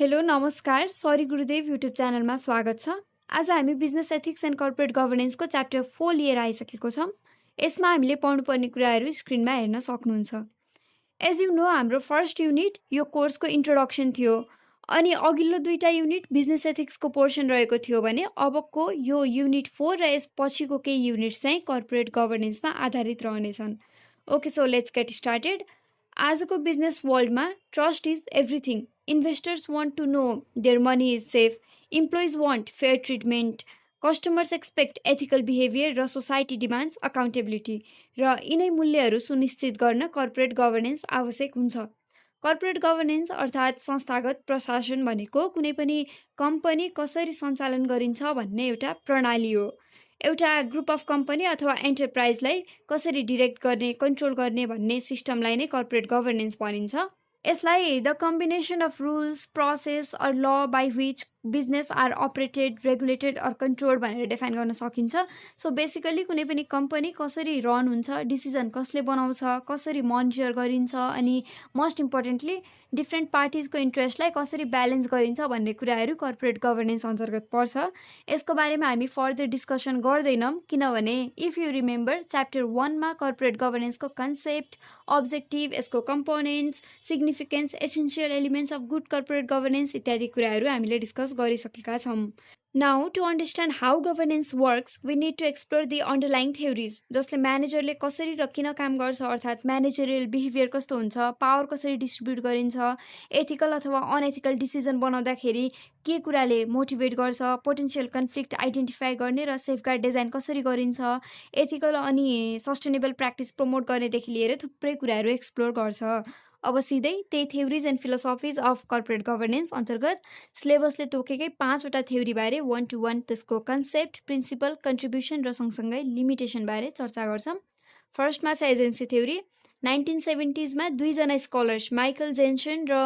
Hello नमस्कार sorry गुरुदेव YouTube च्यानलमा स्वागत छ। आज हामी बिजनेस एथिक्स एन्ड कर्पोरेट गभर्नेन्सको च्याप्टर 4 लिएर आइसकेको छौँ। यसमा हामीले पढ्नुपर्ने कुराहरू स्क्रिनमा हेर्न सक्नुहुन्छ। एज यु नो हाम्रो फर्स्ट युनिट यो कोर्सको इन्ट्रोडक्सन थियो, अनि अघिल्लो दुईटा युनिट बिजनेस एथिक्सको पोर्सन रहेको थियो भने अबको यो युनिट 4 र यस पछिको केही युनिट्स चाहिँ कर्पोरेट गभर्नेन्समा आधारित रहनेछन्। Okay, so let's get started. आजको बिजनेस वर्ल्डमा trust is everything. Investors want to know their money is safe, employees want fair treatment, customers expect ethical behaviour र सोसाइटी डिमान्ड्स अकाउन्टेबिलिटी। र यिनै मूल्यहरू सुनिश्चित गर्न कर्पोरेट गभर्नेन्स आवश्यक हुन्छ। कर्पोरेट गभर्नेन्स अर्थात् संस्थागत प्रशासन भनेको कुनै पनि कम्पनी कसरी सञ्चालन गरिन्छ भन्ने एउटा प्रणाली हो। एउटा ग्रुप अफ कम्पनी अथवा एन्टरप्राइजलाई कसरी डिरेक्ट गर्ने, कन्ट्रोल गर्ने भन्ने सिस्टमलाई नै कर्पोरेट गभर्नेन्स भनिन्छ। यसलाई the combination of rules, process or law by which business are operated, regulated or controlled भनेर डिफाइन गर्न सकिन्छ। सो बेसिकली कुनै पनि कम्पनी कसरी रन हुन्छ, डिसिजन कसले बनाउँछ, कसरी मोनिटर गरिन्छ, अनि मोस्ट इम्पोर्टेन्टली डिफ्रेन्ट पार्टिजको इन्ट्रेस्टलाई कसरी ब्यालेन्स गरिन्छ भन्ने कुराहरू कर्पोरेट गभर्नेन्स अन्तर्गत पर्छ। यसको बारेमा हामी फर्दर डिस्कसन गर्दैनौँ, किनभने इफ यु रिमेम्बर च्याप्टर 1मा कर्पोरेट गभर्नेन्सको कन्सेप्ट, अब्जेक्टिभ, यसको components, significance, essential elements of good corporate governance इत्यादि कुराहरू हामीले डिस्कस गरिसकेका छौँ। Now to understand how governance works we need to explore the underlying theories, जसले म्यानेजरले कसरी र किन काम गर्छ, अर्थात् म्यानेजरियल बिहेभियर कस्तो हुन्छ, पावर कसरी डिस्ट्रिब्युट गरिन्छ, एथिकल अथवा अनएथिकल डिसिजन बनाउँदाखेरि के कुराले मोटिभेट गर्छ, पोटेन्सियल कन्फ्लिक्ट आइडेन्टिफाई गर्ने र सेफगार्ड डिजाइन कसरी गरिन्छ, एथिकल अनि सस्टेनेबल प्र्याक्टिस प्रमोट गर्नेदेखि लिएर थुप्रै कुराहरू एक्सप्लोर गर्छ। अब सिधै त्यही theories and philosophies of corporate governance अन्तर्गत सिलेबसले तोकेकै 5वटा थ्योरीबारे 1 to 1 त्यसको कन्सेप्ट, प्रिन्सिपल, कन्ट्रिब्युसन र सँगसँगै लिमिटेसनबारे चर्चा गर्छौँ। फर्स्टमा छ एजेन्सी थ्योरी। 1970sमा दुईजना स्कलर्स माइकल जेन्सन र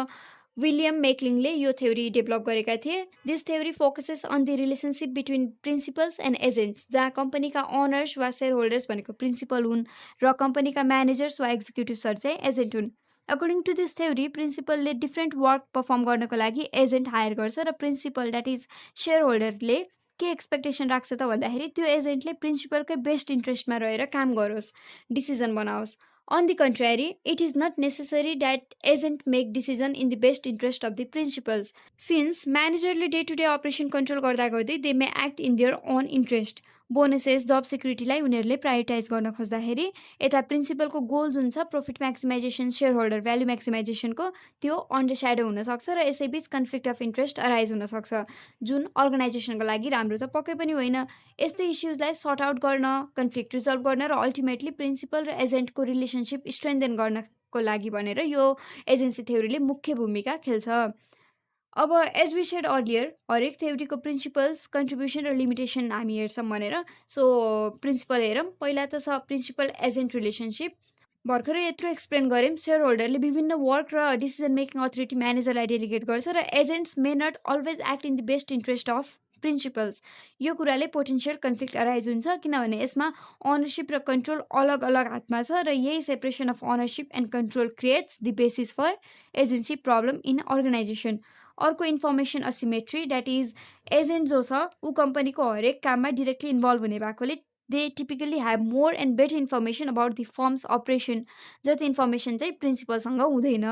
विलियम मेक्लिङले यो थ्योरी डेभलप गरेका थिए। This theory focuses on the relationship between principals and agents, जहाँ कम्पनीका ओनर्स वा सेयर होल्डर्स भनेको प्रिन्सिपल हुन् र कम्पनीका म्यानेजर्स वा एक्जिक्युटिभ्सहरू चाहिँ एजेन्ट हुन्। अकर्डिङ टु दिस थ्योरी प्रिन्सिपलले डिफ्रेन्ट वर्क पर्फर्म गर्नको लागि एजेन्ट हायर गर्छ र प्रिन्सिपल द्याट इज सेयर होल्डरले के एक्सपेक्टेसन राख्छ त भन्दाखेरि त्यो एजेन्टले प्रिन्सिपलकै बेस्ट इन्ट्रेस्टमा रहेर काम गरोस्, decision बनाओस्। On the contrary, it is not necessary that agent make decision in the best interest of the principals, since managerले day-to-day operation control गर्दा गर्दै they may act in their own interest. Bonuses, job सिक्युरिटीलाई उनीहरूले prioritize गर्न खोज्दाखेरि यता प्रिन्सिपलको goal जुन छ profit maximization, share holder value म्याक्सिमाइजेसनको, त्यो अन्डरस्याडो हुनसक्छ र यसैबीच कन्फ्लिक्ट अफ इन्ट्रेस्ट अराइज हुनसक्छ, जुन अर्गनाइजेसनको लागि राम्रो त पक्कै पनि होइन। यस्तै इस्युजलाई सर्ट आउट गर्न, कन्फ्लिक्ट रिजल्भ गर्न र अल्टिमेटली प्रिन्सिपल र एजेन्टको रिलेसनसिप स्ट्रेन्थेन गर्नको लागि भनेर यो एजेन्सी थ्योरीले मुख्य भूमिका खेल्छ। अब एज वी सेड अर्लियर, हरेक थ्योरीको प्रिन्सिपल्स, कन्ट्रिब्युसन र लिमिटेसन हामी हेर्छौँ भनेर। सो प्रिन्सिपल हेरौँ। पहिला त छ प्रिन्सिपल एजेन्ट रिलेसनसिप। भर्खरै यत्रो एक्सप्लेन गऱ्यौँ, सेयर होल्डरले विभिन्न वर्क र डिसिजन मेकिङ अथोरिटी म्यानेजरलाई डेलिगेट गर्छ र agents may not always act in the best interest of principals. यो कुराले पोटेन्सियल कन्फ्लिक्ट अराइज हुन्छ, किनभने यसमा अनरसिप र कन्ट्रोल अलग अलग हातमा छ र यही separation of ownership and control creates the basis for agency problem in organization. अर्को information asymmetry, that is agent जो छ ऊ कम्पनीको हरेक काममा डिरेक्टली इन्भल्भ हुने भएकोले they typically have more and better information about the firms operation, जति इन्फर्मेसन चाहिँ प्रिन्सिपलसँग हुँदैन।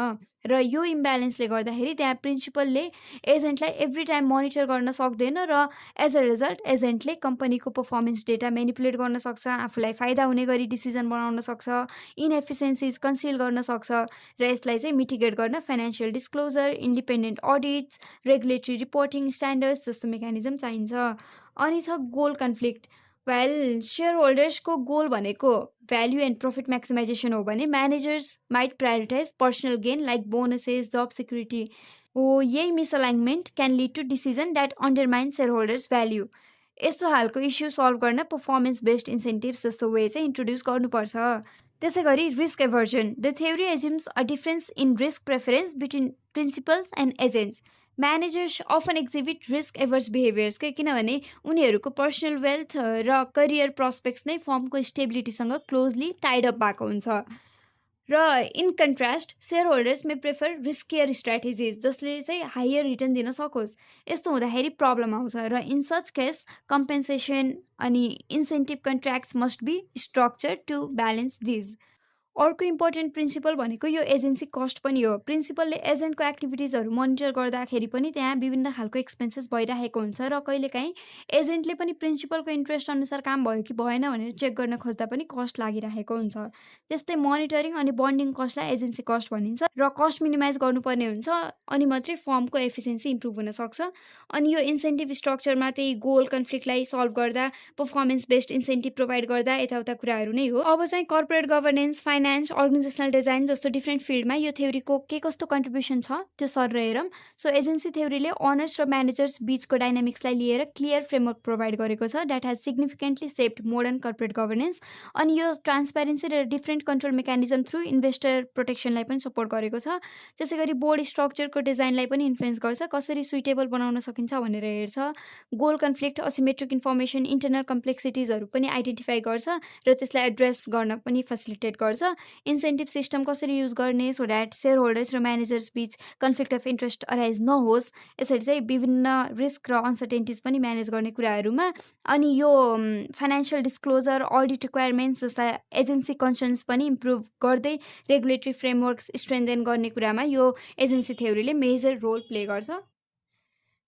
र यो इम्ब्यालेन्सले गर्दाखेरि त्यहाँ प्रिन्सिपलले एजेन्टलाई एभ्री टाइम मोनिटर गर्न सक्दैन र एज अ रिजल्ट एजेन्टले कम्पनीको पर्फर्मेन्स डेटा मेनिपुलेट गर्न सक्छ, आफूलाई फाइदा हुने गरी डिसिजन बनाउन सक्छ, इनएफिसियन्सिज कन्सिल गर्न सक्छ र यसलाई चाहिँ मिटिगेट गर्न financial disclosure, independent audits, regulatory reporting standards जस्तो मेकानिजम चाहिन्छ। अनि छ गोल कन्फ्लिक्ट। वेल, सेयर होल्डर्सको गोल भनेको भ्याल्यु एन्ड प्रफिट म्याक्सिमाइजेसन हो भने managers might prioritize personal gain like bonuses, job security हो। यही misalignment can lead to decision that undermine share holders value. यस्तो खालको इस्यु सल्भ गर्न पर्फर्मेन्स बेस्ड इन्सेन्टिभ्स जस्तो वे चाहिँ इन्ट्रोड्युस गर्नुपर्छ। त्यसै गरी risk aversion. The theory एज्युम्स a difference in risk preference between principals and agents. Managers often exhibit risk averse behaviours के, किनभने उनीहरूको पर्सनल वेल्थ र करियर प्रस्पेक्ट्स नै फर्मको स्टेबिलिटीसँग क्लोजली टाइड अप भएको हुन्छ। र in contrast share holders may prefer riskier strategies जसले चाहिँ हायर रिटर्न दिन सकोस्। यस्तो हुँदाखेरि प्रब्लम आउँछ र इन सच केस कम्पेन्सेसन अनि incentive contracts must be structure to balance these. अर्को इम्पोर्टेन्ट प्रिन्सिपल भनेको यो एजेन्सी कस्ट पनि हो। प्रिन्सिपलले एजेन्टको एक्टिभिटिजहरू मोनिटर गर्दाखेरि पनि त्यहाँ विभिन्न खालको एक्सपेन्सेस भइरहेको हुन्छ र कहिलेकाहीँ एजेन्टले पनि प्रिन्सिपलको इन्ट्रेस्ट अनुसार काम भयो कि भएन भनेर चेक गर्न खोज्दा पनि कस्ट लागिरहेको हुन्छ। त्यस्तै मोनिटरिङ अनि बन्डिङ कस्टलाई एजेन्सी कस्ट भनिन्छ र कस्ट मिनिमाइज गर्नुपर्ने हुन्छ अनि मात्रै फर्मको एफिसिएन्सी इम्प्रुभ हुनसक्छ। अनि यो इन्सेन्टिभ स्ट्रक्चरमा त्यही गोल कन्फ्लिक्टलाई सल्भ गर्दा, पर्फर्मेन्स बेस्ड इन्सेन्टिभ प्रोभाइड गर्दा यताउता कुराहरू नै हो। अब चाहिँ corporate governance, finance, organisational design जस्तो डिफ्रेन्ट फिल्डमा यो थ्योरीको के कस्तो कन्ट्रिब्युसन छ त्यो सर हेरौँ। सो एजेन्सी थ्योरीले ओनर्स र म्यानेजर्स बिचको डाइनामिक्सलाई लिएर क्लियर फ्रेमवर्क प्रोभाइड गरेको छ that has significantly shaped modern corporate governance. अनि यो ट्रान्सप्यारेन्सी र different control mechanism through investor प्रोटेक्सनलाई पनि सपोर्ट गरेको छ। त्यसै गरी बोर्ड स्ट्रक्चरको डिजाइनलाई पनि इन्फ्लुएन्स गर्छ, कसरी सुइटेबल बनाउन सकिन्छ भनेर हेर्छ। Goal conflict, asymmetric information, internal कम्प्लेक्सिटिजहरू पनि आइडेन्टिफाई गर्छ र त्यसलाई एड्रेस गर्न पनि फेसिलिटेट गर्छ। इन्सेन्टिभ सिस्टम कसरी युज गर्ने सो द्याट सेयर होल्डर्स र म्यानेजर्स बिच कन्फ्लिक्ट अफ इन्ट्रेस्ट अराइज नहोस्, यसरी चाहिँ विभिन्न रिस्क र अनसर्टेन्टिज पनि म्यानेज गर्ने कुराहरूमा। अनि यो फाइनेन्सियल डिस्क्लोजर, अडिट रिक्वायरमेन्ट्स जस्ता एजेन्सी कन्सर्न्स पनि इम्प्रुभ गर्दै रेगुलेटरी फ्रेमवर्क्स स्ट्रेन्थेन गर्ने कुरामा यो एजेन्सी थ्योरीले मेजर रोल प्ले गर्छ।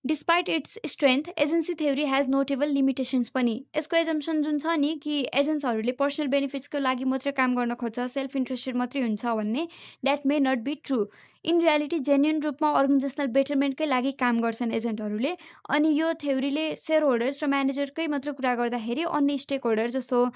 Despite it's strength, agency theory has notable limitations पनि। यसको एजम्सन जुन छ नि कि एजेन्ट्सहरूले पर्सनल बेनिफिट्सको लागि मात्रै काम गर्न खोज्छ, सेल्फ इन्ट्रेस्टेड मात्रै हुन्छ भन्ने, that may not be true. In reality genuine रूपमा अर्गनाइजेसनल बेटरमेन्टकै लागि काम गर्छन् एजेन्टहरूले। अनि यो थ्योरीले सेयर होल्डर्स र म्यानेजरकै मात्र कुरा गर्दाखेरि अन्य स्टेक होल्डर जस्तो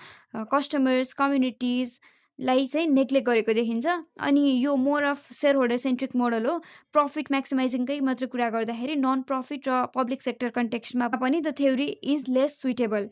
कस्टमर्स, कम्युनिटिज लाई चाहिँ नेग्लेक्ट गरेको देखिन्छ। अनि यो more of share holder centric model हो। प्रफिट म्याक्सिमाइजिङकै मात्र कुरा गर्दाखेरि नन प्रफिट र पब्लिक सेक्टर कन्टेक्स्टमा पनि the theory is lace suitable.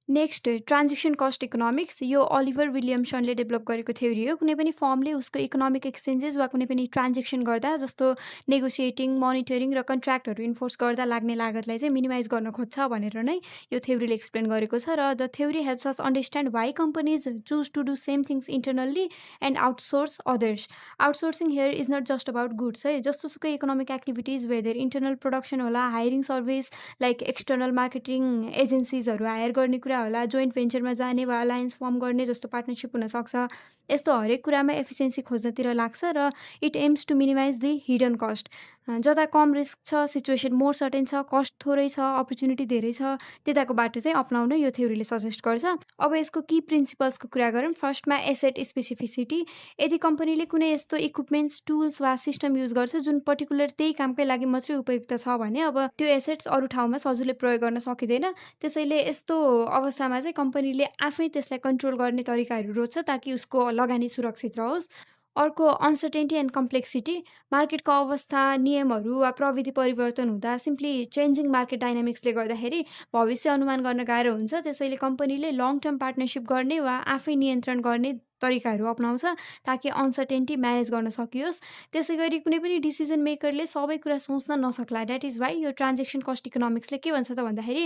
Next, transaction cost economics. यो अलिभर विलियमसनले डेभलप गरेको थ्योरी हो। कुनै पनि फर्मले उसको इकोनोमिक एक्सचेन्जेस वा कुनै पनि ट्रान्जेक्सन गर्दा जस्तो नेगोसिएटिङ, मोनिटरिङ र कन्ट्र्याक्टहरू इन्फोर्स गर्दा लाग्ने लागतलाई चाहिँ मिनिमाइज गर्न खोज्छ भनेर नै यो थ्योरीले एक्सप्लेन गरेको छ। र the theory helps us understand why companies choose to do same things internally and outsource others. Outsourcing here is not just about goods है, जस्तोसुकै economic activities, whether internal production होला, hiring service like external marketing एजेन्सिजहरू hire गर्ने कुरा होला, joint भेन्चरमा जाने वा alliance form गर्ने जस्तो पार्टनरसिप हुनसक्छ। यस्तो हरेक कुरामा एफिसिएन्सी खोज्नतिर लाग्छ र it aims to minimise the hidden cost. जता कम रिस्क छ, सिचुएसन मोर सर्टेन छ, कस्ट थोरै छ, अपर्च्युनिटी धेरै छ, त्यताको बाटो चाहिँ अप्नाउन यो थ्योरीले सजेस्ट गर्छ। अब यसको की प्रिन्सिपल्सको कुरा गरौँ। फर्स्टमा एसेट स्पेसिफिसिटी। यदि कम्पनीले कुनै यस्तो इक्विपमेन्ट्स, टुल्स वा सिस्टम युज गर्छ जुन पर्टिकुलर त्यही कामकै लागि मात्रै उपयुक्त छ भने अब त्यो एसेट्स अरू ठाउँमा सजिलै प्रयोग गर्न सकिँदैन। त्यसैले यस्तो अवस्थामा चाहिँ कम्पनीले आफै त्यसलाई कन्ट्रोल गर्ने तरिकाहरू रोज्छ ताकि उसको लगानी सुरक्षित रहोस्। अर्को, अनसर्टेन्टी एन्ड कम्प्लेक्सिटी। मार्केटको अवस्था, नियमहरू वा प्रविधि परिवर्तन हुँदा सिम्पली चेन्जिङ मार्केट डाइनामिक्सले गर्दाखेरि भविष्य अनुमान गर्न गाह्रो हुन्छ। त्यसैले कम्पनीले लङ टर्म पार्टनरसिप गर्ने वा आफै नियन्त्रण गर्ने तरिकाहरू अप्नाउँछ ताकि अनसर्टेन्टी म्यानेज गर्न सकियोस्। त्यसै गरी कुनै पनि डिसिजन मेकरले सबै कुरा सोच्न नसक्ला। द्याट इज वाइ यो ट्रान्जेक्सन कस्ट इकोनोमिक्सले के भन्छ त भन्दाखेरि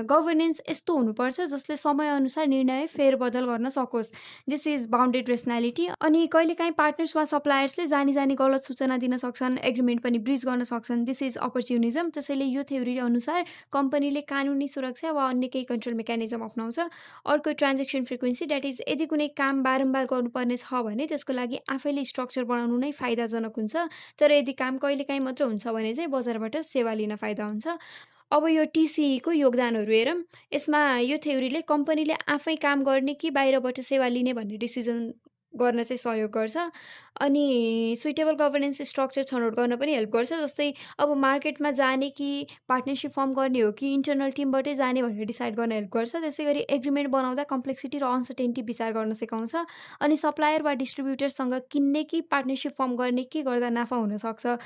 गभर्नेन्स यस्तो हुनुपर्छ जसले समयअनुसार निर्णय फेरबदल गर्न सकोस्। This is bounded rationality. अनि कहिलेकाहीँ पार्टनर्स वा सप्लायर्सले जानी जानी गलत सूचना दिन सक्छन्, एग्रिमेन्ट पनि ब्रिज गर्न सक्छन्। This is opportunism. त्यसैले यो थ्योरी अनुसार कम्पनीले कानुनी सुरक्षा वा अन्य केही कन्ट्रोल मेकानिजम अप्नाउँछ। अर्को, ट्रान्जेक्सन फ्रिक्वेन्सी। द्याट इज यदि कुनै काम बारम्बार गर्नुपर्ने छ भने त्यसको लागि आफैले स्ट्रक्चर बनाउनु नै फाइदाजनक हुन्छ। तर यदि काम कहिलेकाहीँ मात्र हुन्छ भने चाहिँ बजारबाट सेवा लिन फाइदा हुन्छ। अब यो टिसिईको योगदानहरू हेरौँ। यसमा यो थ्योरीले कम्पनीले आफै काम गर्ने कि बाहिरबाट सेवा लिने भन्ने डिसिजन गर्न चाहिँ सहयोग गर्छ। अनि सुइटेबल गभर्नेन्स स्ट्रक्चर छनौट गर्न पनि हेल्प गर्छ। जस्तै अब मार्केटमा जाने कि पार्टनरसिप फर्म गर्ने हो कि इन्टरनल टिमबाटै जाने भनेर डिसाइड गर्न हेल्प गर्छ। त्यसै गरी एग्रिमेन्ट बनाउँदा कम्प्लेक्सिटी र अनसर्टेन्टी विचार गर्न सिकाउँछ। अनि सप्लायर वा डिस्ट्रिब्युटरसँग किन्ने कि पार्टनरसिप फर्म गर्ने के गर्दा नाफा हुनसक्छ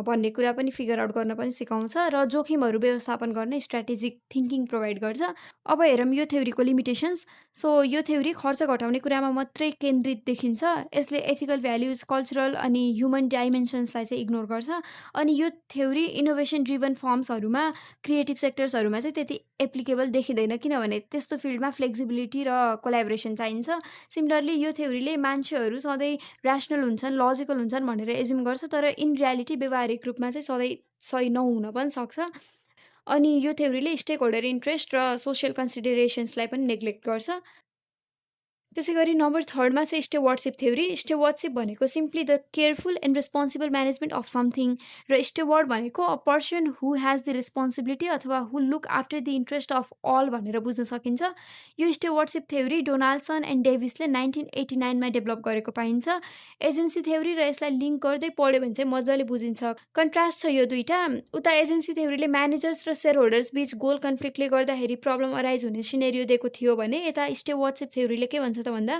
भन्ने कुरा पनि फिगर आउट गर्न पनि सिकाउँछ र जोखिमहरू व्यवस्थापन गर्न स्ट्राटेजिक थिङ्किङ प्रोभाइड गर्छ। अब हेरौँ यो थ्योरीको लिमिटेसन्स। सो यो थ्योरी खर्च घटाउने कुरामा मात्रै केन्द्रित देखिन्छ। यसले एथिकल भ्याल्युज, कल्चरल अनि ह्युमन डाइमेन्सन्सलाई चाहिँ इग्नोर गर्छ। अनि यो थ्योरी इनोभेसन ड्रिभन फर्म्सहरूमा, क्रिएटिभ सेक्टर्सहरूमा चाहिँ त्यति एप्लिकेबल देखिँदैन, किनभने त्यस्तो फिल्डमा फ्लेक्सिबिलिटी र कोलाबोरेसन चाहिन्छ। सिमिलरली यो थ्योरीले मान्छेहरू सधैँ ऱ्यासनल हुन्छन्, लजिकल हुन्छन् भनेर एज्युम गर्छ, तर इन रियालिटी व्यावहारिक रूपमा चाहिँ सधैँ सही नहुन पनि सक्छ। अनि यो थ्योरीले स्टेक होल्डर इन्ट्रेस्ट र सोसियल कन्सिडरेसन्सलाई पनि नेग्लेक्ट गर्छ। त्यसै गरी नम्बर 3 मा चाहिँ स्टेवार्डसिप थ्योरी। स्टेवार्डसिप भनेको simply the careful and responsible management of something, र स्टेवार्ड भनेको a person who has the responsibility अथवा who look after the interest of all भनेर बुझ्न सकिन्छ। यो स्टेवार्डसिप थ्योरी डोनाल्डसन एन्ड डेभिसले 1989 मा डेभलप गरेको पाइन्छ। एजेन्सी थ्योरी र यसलाई लिङ्क गर्दै पढ्यो भने चाहिँ मजाले बुझिन्छ। कन्ट्रास्ट छ यो दुईटा। उता एजेन्सी थ्योरीले म्यानेजर्स र सेयर होल्डर्स बीच गोल कन्फ्लिक्टले गर्दाखेरि प्रब्लम अराइज हुने सिनेरियो दिएको थियो भने यता स्टेवार्डसिप थ्योरीले के भन्छ त भन्दा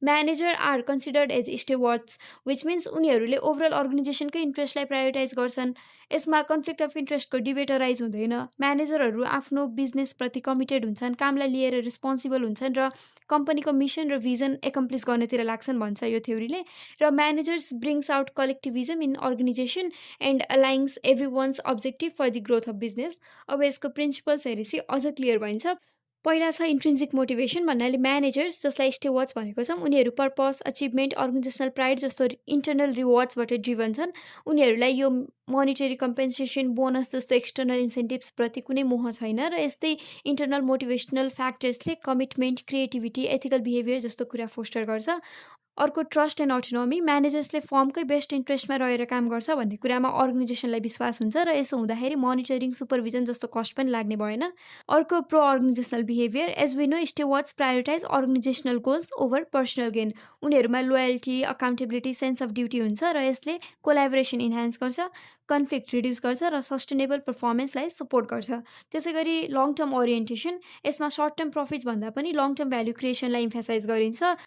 manager are considered as stewards, which means उनीहरूले ओभरअल अर्गनाइजेसनकै इन्ट्रेस्टलाई प्रायोरिटाइज गर्छन्। यसमा कन्फ्लिक्ट अफ इन्ट्रेस्टको डिबेट अराइज हुँदैन। म्यानेजरहरू आफ्नो बिजनेसप्रति कमिटेड हुन्छन्, कामलाई लिएर रिस्पोन्सिबल हुन्छन् र कम्पनीको मिसन र भिजन एकम्प्लिस गर्नतिर लाग्छन् भन्छ यो थ्योरीले। र managers brings out collectivism in organisation and aligns every one's objective for the growth of business. अब यसको प्रिन्सिपल्स हेरेपछि अझ क्लियर भइन्छ। पहिला छ इन्ट्रिन्सिक मोटिभेसन भन्नाले म्यानेजर्स, जसलाई स्टेवार्ड्स भनेको छौँ, उनीहरू पर्पस, अचिभमेन्ट, अर्गनाइजेसनल प्राइड जस्तो इन्टरनल रिवार्ड्सबाट ड्रिभन छन्। उनीहरूलाई यो मोनिटरी कम्पेन्सेसन, बोनस जस्तो एक्सटर्नल इन्सेन्टिभ्सप्रति कुनै मोह छैन, र यस्तै इन्टरनल मोटिभेसनल फ्याक्टर्सले कमिटमेन्ट, क्रिएटिभिटी, एथिकल बिहेभियर जस्तो कुरा फोस्टर गर्छ। अर्को ट्रस्ट एन्ड अटोनोमी। म्यानेजर्सले फर्मकै बेस्ट इन्ट्रेस्टमा रहेर काम गर्छ भन्ने कुरामा अर्गनाइजेसनलाई विश्वास हुन्छ, र यसो हुँदाखेरि मोनिटरिङ, सुपरभिजन जस्तो कस्ट पनि लाग्ने भएन। अर्को pro organisational behaviour. As we know stewards prioritise organisational goals over personal gain. उनीहरूमा loyalty, accountability, sense of duty हुन्छ, र यसले कोलाबोरेसन इन्हान्स गर्छ, कन्फ्लिक्ट रिड्युस गर्छ, र सस्टेनेबल पर्फर्मेन्सलाई सपोर्ट गर्छ। त्यसै गरी लङ टर्म ओरिएन्टेसन। यसमा सर्ट टर्म प्रफिट्स भन्दा पनि लङ टर्म भ्याल्यु क्रिएसनलाई इम्फेसाइज गरिन्छ,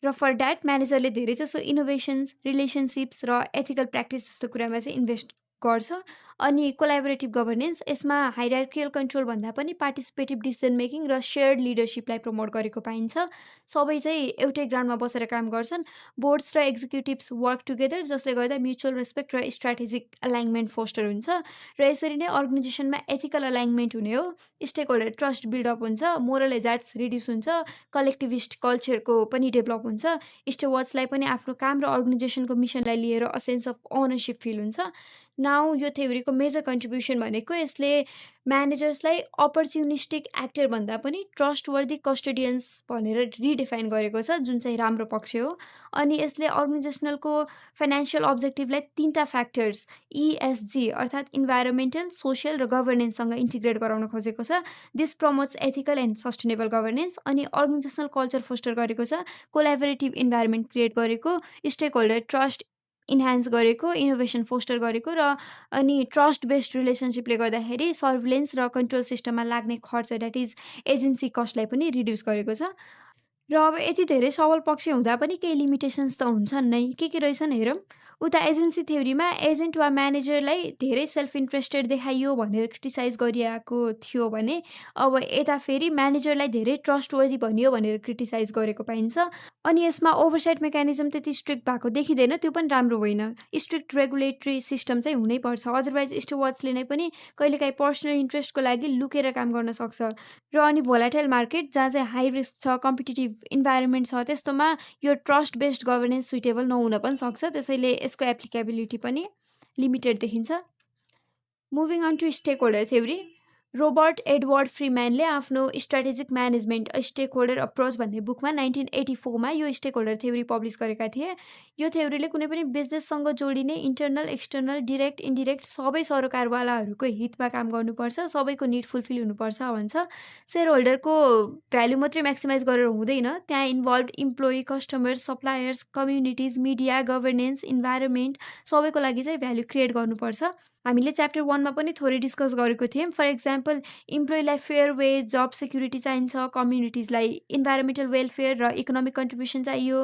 र फर द्याट म्यानेजरले धेरैजसो इनोभेसन्स, रिलेसनसिप्स र एथिकल प्र्याक्टिस जस्तो कुरामा चाहिँ इन्भेस्ट गर्छ। अनि कोलाबोरेटिभ गभर्नेन्स। यसमा हाइरार्कियल कन्ट्रोल भन्दा पनि पार्टिसिपेटिभ डिसिजन मेकिङ र सेयर्ड लिडरसिपलाई प्रमोट गरेको पाइन्छ। सबै चाहिँ एउटै ग्राउन्डमा बसेर काम गर्छन्। बोर्ड्स र एक्जिक्युटिभ्स वर्क टुगेदर, जसले गर्दा म्युचुअल रेस्पेक्ट र स्ट्राटेजिक अलाइनमेन्ट फोस्टर हुन्छ, र यसरी नै अर्गनाइजेसनमा एथिकल अलाइनमेन्ट हुने हो। स्टेक होल्डर ट्रस्ट बिल्डअप हुन्छ, मोरल हेजार्ड्स रिड्युस हुन्छ, कलेक्टिभिस्ट कल्चरको पनि डेभलप हुन्छ। स्टेवार्ड्सलाई पनि आफ्नो काम र अर्गनाइजेसनको मिसनलाई लिएर a sense of ownership feel हुन्छ। नाउ यो थ्योरीको मेजर कन्ट्रिब्युसन भनेको यसले म्यानेजर्सलाई अपर्च्युनिस्टिक एक्टर भन्दा पनि ट्रस्टवर्दी कस्टोडियन्स भनेर रिडिफाइन गरेको छ, जुन चाहिँ राम्रो पक्ष हो। अनि यसले अर्गनाइजेसनलको फाइनेन्सियल अब्जेक्टिभलाई 3टा फ्याक्टर्स ESG अर्थात् इन्भाइरोमेन्टल, सोसियल र गभर्नेन्ससँग इन्टिग्रेट गराउन खोजेको छ। This promotes ethical and sustainable governance. अनि अर्गनाइजेसनल कल्चर फोस्टर गरेको छ, कोलाबोरेटिभ इन्भाइरोमेन्ट क्रिएट गरेको, स्टेक होल्डर ट्रस्ट इन्हान्स गरेको, इनोभेसन फोस्टर गरेको, र अनि ट्रस्ट बेस्ड रिलेसनसिपले गर्दाखेरि सर्भिलेन्स र कन्ट्रोल सिस्टममा लाग्ने खर्च, द्याट इज एजेन्सी कस्टलाई पनि रिड्युस गरेको छ। र अब यति धेरै सबल पक्ष हुँदा पनि केही लिमिटेसन्स त हुन्छन् नै। के रहेछन् हेरौँ। उता एजेन्सी थ्योरीमा एजेन्ट वा म्यानेजरलाई धेरै सेल्फ इन्ट्रेस्टेड देखाइयो भनेर क्रिटिसाइज गरिएको थियो भने अब यता फेरि म्यानेजरलाई धेरै ट्रस्टवर्दी भनियो भनेर क्रिटिसाइज गरेको पाइन्छ। अनि यसमा ओभरसाइट मेकानिजम त्यति स्ट्रिक्ट भएको देखिँदैन, त्यो पनि राम्रो होइन। स्ट्रिक्ट रेगुलेटरी सिस्टम चाहिँ हुनैपर्छ, अदरवाइज स्टेवार्ड्सले नै पनि कहिलेकाहीँ पर्सनल इन्ट्रेस्टको लागि लुकेर काम गर्न सक्छ। र अनि भोलाटाइल मार्केट जहाँ चाहिँ हाई रिस्क छ, कम्पिटिटिभ इन्भाइरोमेन्ट छ, त्यस्तोमा यो ट्रस्ट बेस्ड गभर्नेन्स सुइटेबल नहुन पनि सक्छ। त्यसैले यसको एप्लिकेबिलिटी पनि लिमिटेड देखिन्छ। Moving on to stakeholder theory. Robert Edward फ्रीम्यानले आफ्नो strategic management a stakeholder approach भन्ने बुकमा 1984 मा यो स्टेक होल्डर थ्योरी पब्लिस गरेका थिए। यो थ्योरीले कुनै पनि बिजनेससँग जोडिने इन्टरनल, एक्सटर्नल, डिरेक्ट, इन्डिरेक्ट सबै सरोकारवालाहरूको हितमा काम गर्नुपर्छ, सबैको निड फुलफिल हुनुपर्छ भन्छ। सेयर होल्डरको भ्याल्यु मात्रै म्याक्सिमाइज गरेर हुँदैन, त्यहाँ involve employee, customers, suppliers, communities, media, governance, environment सबैको लागि चाहिँ भ्याल्यु क्रिएट गर्नुपर्छ। हामीले च्याप्टर 1 मा पनि थोरै डिस्कस गरेको थियौँ। फर एक्जाम्पल इम्प्लोइलाई फेयर वेज, जब सेक्युरिटी चाहिन्छ, कम्युनिटिजलाई इन्भाइरोमेन्टल वेलफेयर र इकोनोमिक कन्ट्रिब्युसन चाहियो,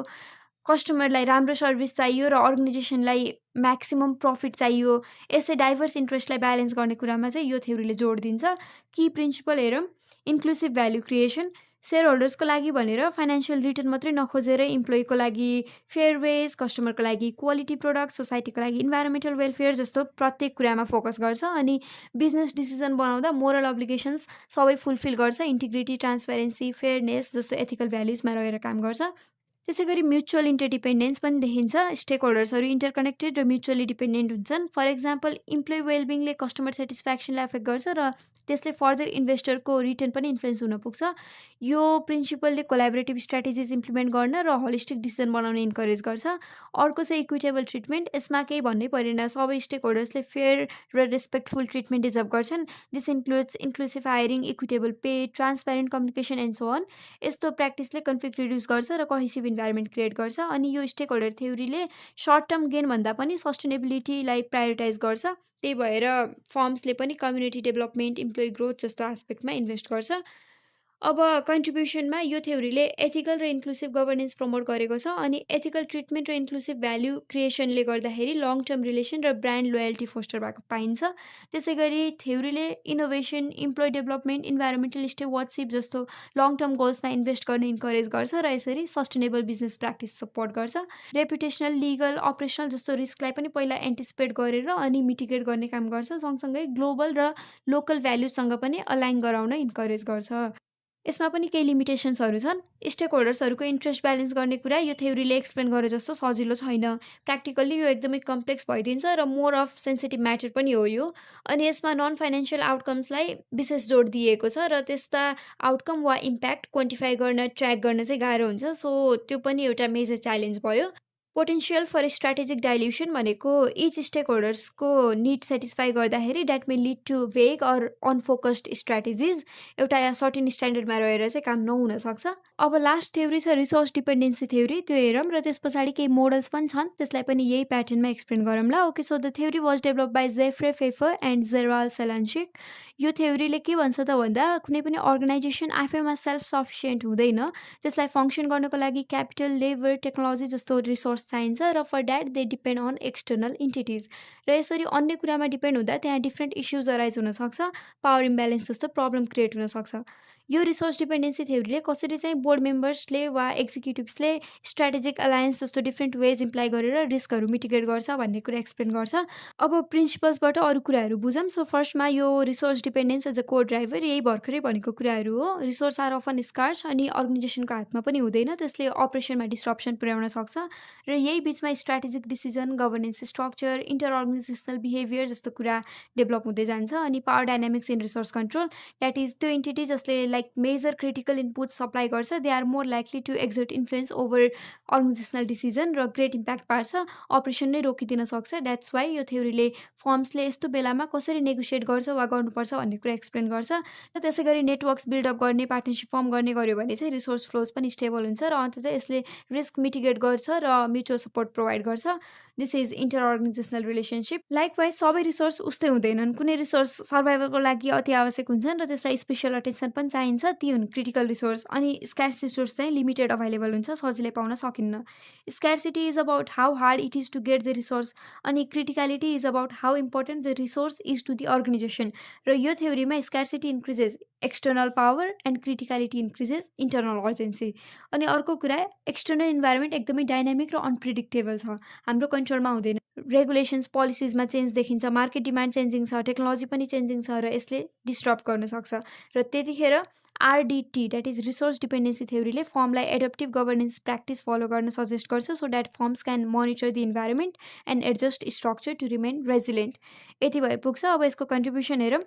कस्टमरलाई राम्रो सर्भिस चाहियो, र अर्गनाइजेसनलाई म्याक्सिमम प्रफिट चाहियो। यसै डाइभर्स इन्ट्रेस्टलाई ब्यालेन्स गर्ने कुरामा चाहिँ यो थ्योरीले जोड दिन्छ। की प्रिन्सिपल हेरौँ। Inclusive value creation. सेयर होल्डर्सको लागि भनेर फाइनेन्सियल रिटर्न मात्रै नखोजेर इम्प्लोइको लागि फेयर वेज, कस्टमरको लागि क्वालिटी प्रोडक्ट, सोसाइटीको लागि इन्भाइरोमेन्टल वेलफेयर जस्तो प्रत्येक कुरामा फोकस गर्छ। अनि बिजनेस डिसिजन बनाउँदा मोरल अब्लिगेसन्स सबै फुलफिल गर्छ। इन्टिग्रिटी, ट्रान्सपेरेन्सी, फेयरनेस जस्तो एथिकल भ्याल्युजमा रहेर काम गर्छ। त्यसै गरी म्युचुअल इन्टरडिपेन्डेन्स पनि देखिन्छ। स्टेक होल्डर्सहरू इन्टरकनेक्टेड र म्युचुअली डिपेन्डेन्ट हुन्छन्। फर इक्जाम्पल इम्प्लोइ वेलबिङले कस्टमर सेटिस्फ्याक्सनलाई एफेक्ट गर्छ र त्यसले फर्दर इन्भेस्टरको रिटर्न पनि इन्फ्लुएन्स हुन पुग्छ। यो प्रिन्सिपलले कोलाबोरेटिभ स्ट्राटेजिज इम्प्लिमेन्ट गर्न र होलिस्टिक डिसिजन बनाउन इन्करेज गर्छ। अर्को चाहिँ इक्विटेबल ट्रिटमेन्ट। यसमा केही भन्नै परेन, सबै स्टेक होल्डर्सले फेयर र रेस्पेक्टफुल ट्रिटमेन्ट डिजर्भ गर्छन्। This includes inclusive hiring, equitable pay, transparent communication and so on. यस्तो प्र्याक्टिसले कन्फ्लिक्ट रिड्युस गर्छ र कहेसिभ इन्भाइरोमेन्ट क्रिएट गर्छ। अनि यो स्टेक होल्डर थ्योरीले सर्ट टर्म गेन भन्दा पनि सस्टेनेबिलिटीलाई प्रायोरिटाइज गर्छ। त्यही भएर फर्म्सले पनि कम्युनिटी डेभलपमेन्ट, इम्प्लोइ ग्रोथ जस्तो एस्पेक्टमा इन्भेस्ट गर्छ। अब कन्ट्रिब्युसनमा यो थ्योरीले एथिकल र इन्क्लुसिभ गभर्नेन्स प्रमोट गरेको छ। अनि एथिकल ट्रिटमेन्ट र इन्क्लुसिभ भ्याल्यु क्रिएसनले गर्दाखेरि लङ टर्म रिलेसन र ब्रान्ड लोयल्टी फोस्टर भएको पाइन्छ। त्यसै गरी थ्योरीले इनोभेसन, इम्प्लोइ डेभलपमेन्ट, इन्भाइरोमेन्टल स्टेवार्डसिप जस्तो लङ टर्म गोल्समा इन्भेस्ट गर्न इन्करेज गर्छ र यसरी सस्टेनेबल बिजनेस प्र्याक्टिस सपोर्ट गर्छ। रेपुटेसनल, लिगल, अपरेसनल जस्तो रिस्कलाई पनि पहिला एन्टिसिपेट गरेर अनि मिटिगेट गर्ने काम गर्छ। सँगसँगै ग्लोबल र लोकल भ्याल्युसँग पनि अलाइन गराउन इन्करेज गर्छ। यसमा पनि केही लिमिटेसन्सहरू छन्। स्टेक होल्डर्सहरूको इन्ट्रेस्ट ब्यालेन्स गर्ने कुरा यो थ्योरीले एक्सप्लेन गरे जस्तो सजिलो छैन। प्र्याक्टिकल्ली यो एकदमै कम्प्लेक्स भइदिन्छ र मोर अफ सेन्सिटिभ म्याटर पनि हो यो। अनि यसमा नन फाइनेन्सियल आउटकम्सलाई विशेष जोड दिएको छ र त्यस्ता आउटकम वा इम्प्याक्ट क्वान्टिफाई गर्न, ट्र्याक गर्न चाहिँ गाह्रो हुन्छ। सो त्यो पनि एउटा मेजर च्यालेन्ज भयो। पोटेन्सियल फर स्ट्राटेजिक डाइल्युसन भनेको इच स्टेक होल्डर्सको निड सेटिस्फाई गर्दाखेरि that may lead to vague or unfocused strategies, एउटा सर्टेन स्ट्यान्डर्डमा रहेर चाहिँ काम नहुन सक्छ। अब लास्ट थ्योरी छ रिसोर्स डिपेन्डेन्सी थ्योरी, त्यो हेरौँ र त्यस पछाडि केही मोडल्स पनि छन्, त्यसलाई पनि यही प्याटर्नमा एक्सप्लेन गरौँला। Okay, so the theory was develop by Jeffrey Pfeffer and Gerald Salancik. यो थ्योरीले के भन्छ त भन्दा कुनै पनि अर्गनाइजेसन आफैमा सेल्फ सफिसियन्ट हुँदैन, त्यसलाई फङ्सन गर्नको लागि क्यापिटल, लेबर, टेक्नोलोजी जस्तो रिसोर्स चाहिन्छ र for that they depend on external entities. र यसरी अन्य कुरामा डिपेन्ड हुँदा त्यहाँ डिफ्रेन्ट इस्युज अराइज हुनसक्छ, पावर इम्ब्यालेन्स जस्तो प्रब्लम क्रिएट हुनसक्छ। यो रिसोर्स डिपेन्डेन्सी थ्योरीले कसरी चाहिँ बोर्ड मेम्बर्सले वा एक्जिक्युटिभ्सले स्ट्राटेजिक अलायन्स जस्तो डिफ्रेन्ट वेज इम्प्लाइ गरेर रिस्कहरू मिटिगेट गर्छ भन्ने कुरा एक्सप्लेन गर्छ। अब प्रिन्सिपल्सबाट अरू कुराहरू बुझौँ। सो फर्स्टमा यो resource dependence as a core driver, यही भर्खरै भनेको कुराहरू हो। रिसोर्स आर अफन स्कार्स अनि अर्गनाइजेसनको हातमा पनि हुँदैन, त्यसले अपरेसनमा डिस्ट्रप्सन पुर्याउन सक्छ। र यही बिचमा strategic decision, governance structure, inter organisational behaviour जस्तो कुरा डेभलप हुँदै जान्छ। अनि power dynamics in resource control, that is त्यो इन्टिटी जसले like major critical input supply गर्छ, they are more likely to exert influence over organisational decision र great impact पार्छ, अपरेसन नै रोकिदिन सक्छ। द्याट्स वाइ यो थ्योरीले फर्म्सले यस्तो बेलामा कसरी नेगोसिएट गर्छ वा गर्नुपर्छ भन्ने कुरा एक्सप्लेन गर्छ। र त्यसै गरी नेटवर्क्स बिल्डअप गर्ने, पार्टनरसिप फर्म गर्ने गर्यो भने चाहिँ रिसोर्स फ्लोज पनि स्टेबल हुन्छ र अन्ततः यसले रिस्क मिटिगेट गर्छ र म्युचुअल सपोर्ट प्रोभाइड गर्छ। This is inter organisational relationship. Likewise सबै रिसोर्स उस्तै हुँदैनन्, कुनै रिसोर्स सर्भाइभलको लागि अति आवश्यक हुन्छन् र त्यसलाई स्पेसल अटेन्सन पनि चाहिन्छ, ती हुन् क्रिटिकल रिसोर्स। अनि स्कार्स रिसोर्स चाहिँ लिमिटेड अभाइलेबल हुन्छ, सजिलै पाउन सकिन्न। Scarcity is about how hard it is to get the resource, अनि criticality is about how important the resource is to the organisation. र यो थ्योरीमा scarcity increases external power and criticality increases internal urgency. अनि अर्को कुरा, external environment एकदमै dynamic र unpredictable छ, हाम्रो कन्ट्रोलमा हुँदैन। रेगुलेसन्स, पोलिसिजमा चेन्ज देखिन्छ, मार्केट डिमान्ड चेन्जिङ छ, टेक्नोलोजी पनि चेन्जिङ छ र यसले डिस्टर्ब गर्न सक्छ। र त्यतिखेर RDT, that is resource dependency थ्योरीले फर्मलाई एडप्टिभ गभर्नेन्स प्र्याक्टिस फलो गर्न सजेस्ट गर्छ, so that firms can monitor the environment and adjust structure to remain resilient. यति भए पुग्छ। अब यसको कन्ट्रिब्युसन हेरौँ।